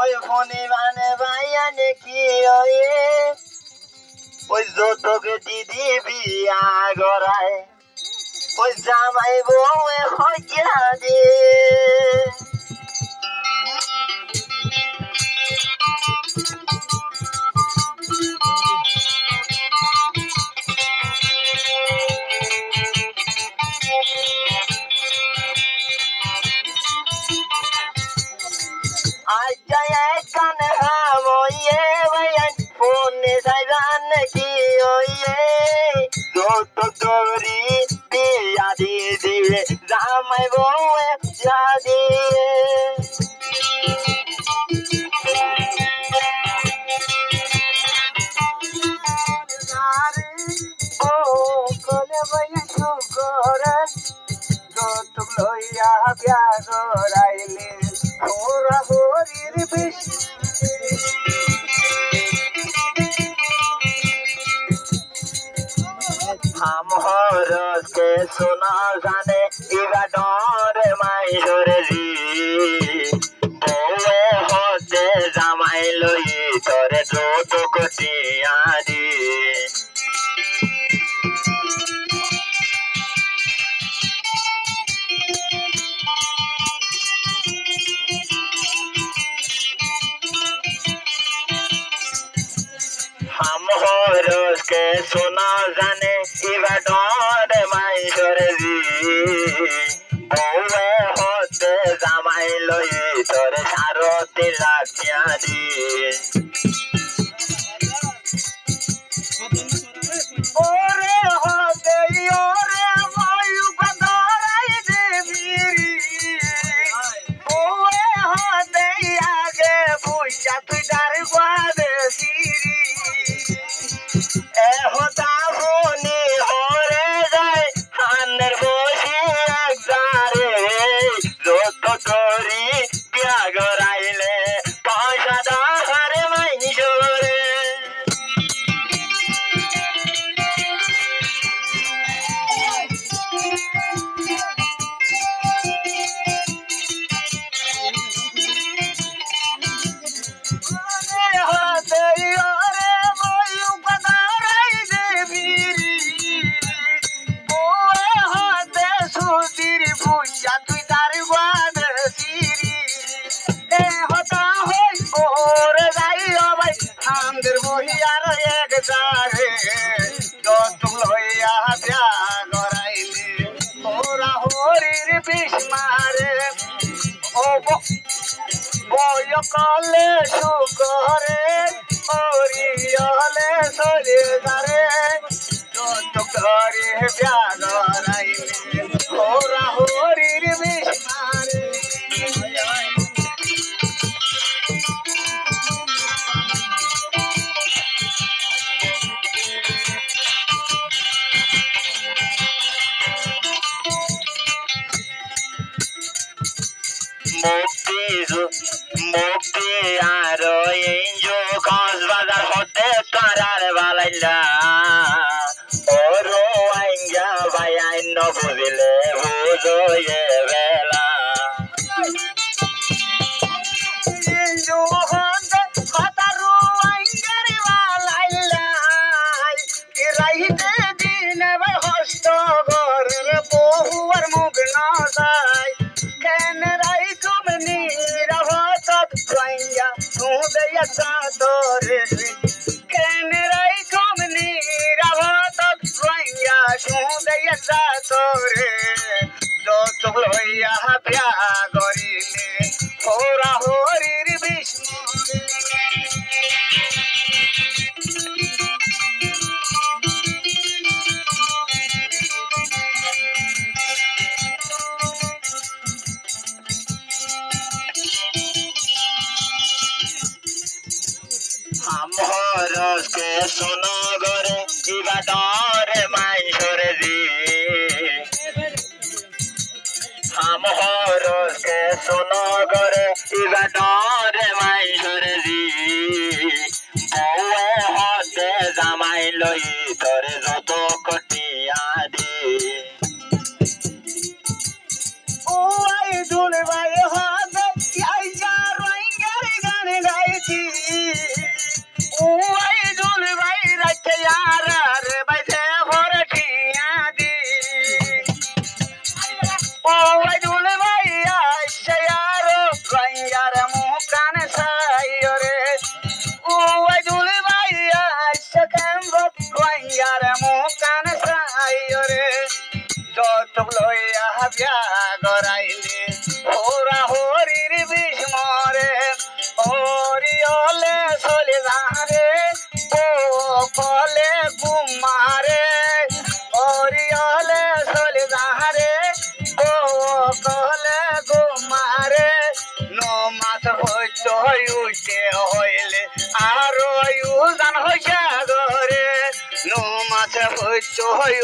ওই ফোনে মানে ভাইয়া নাকি ওই যতকে দিদি বিয়া গড়ায় ওই জামাই বউ হইয়া দিয়ে জামাই বউ দিয়ে কলে বইয়া শুকরে যৌতুক লইয়া বিয়া গড়াইলে ওরা হরির বেশি हम हरस के सुना जाने इगा डर माइर री बोए होते जामाई लई तोरे जो कटिया दी हम हरस के सुना जाने इगा डर माइर री बोए होते जामाई लई तोरे सारते लागिया दी ओरे होते ओरे मायू बदराई देवीरी ओए होते आगे भुइया तुई डर ग्वादे सीरी होता होने हो रे जाए हानर बोशी एक जारे जो तो तोरी बिया गराइले पैसा दा हरे माइजोरे কলে শুকরে ওরিয়লে চলে যারে যৌতুক ধরে বিয়া গড়াইলে ওরা হরির বিষ মারে মুক্তি আর ইঞ্জু কক্সবাজার হতে কারার বালাইলা ওরো আইঙ্গা ভাই আইন বুঝিলে বুঝো এ বেলা ইঞ্জু হতে হতারু আইঙ্গার বালাইলা কি রাইতে দিন ভাই হস্ত ঘরের বহুয়ার মুখ না যায় কেন রাই তুমি Sudaya Sadore Kenerai Komni Ravatat Raya Sudaya Sadore Dotloya Pya Gorile Hora Horir Vishnu हम हरस के सुनो गोरे इगा डर माइर री हम हरस के सुनो गोरे इगा डर माइर री बउए होते जामाई लई तोरे যত কটিয়া দি ও আই দুল ভাই হাতে আই যা রইঙ্গারে গানে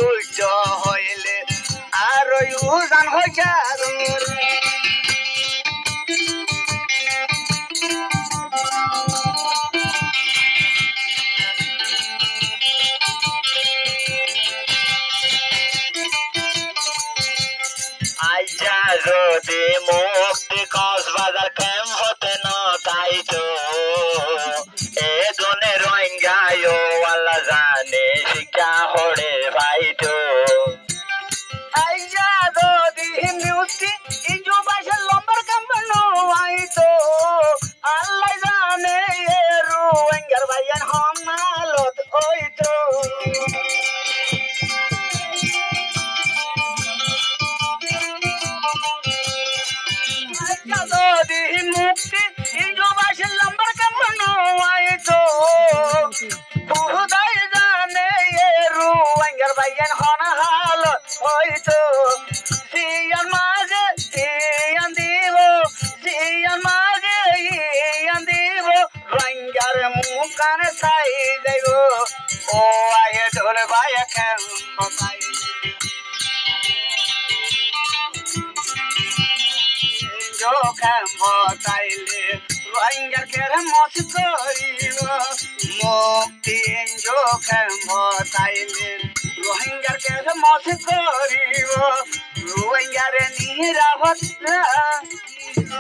উচ্চ হইলে আর উজান হয়ে যাবে আইজা যদি মুক্তি কক্সবাজার ক্যাম্প হতে না তাইতো এ দনে রোহিঙ্গায়ও আল্লাহ জানে শিক্ষা হরে ভাইতো আইজা যদি মুক্তি ইজু বাইশে লম্বার কাম্পানো আইতো আল্লাহ জানে এ রোহিঙ্গার ভাইয়ান হমালত ওইতো যদি মুক্তি ইজু বাইশে লম্বার কাম্পানো আইতো খুদাই জানে এ রোহিঙ্গার ভাইয়ান হনাহালত হইতো জিয়ান মাঝে জিয়ান দিব জিয়ান মাঝে ইয়ান দিব রোহিঙ্গার মুখানে ছাই যাইব ও আয়ে ঢোল ভাইয়া কেন বসাই বতাইলে রোহিঙ্গার কেরে মত করিব মুক্তি বতাইলে রোহিঙ্গার কেরে মত করিব রোহিঙ্গারে নিরাপদ রাখিব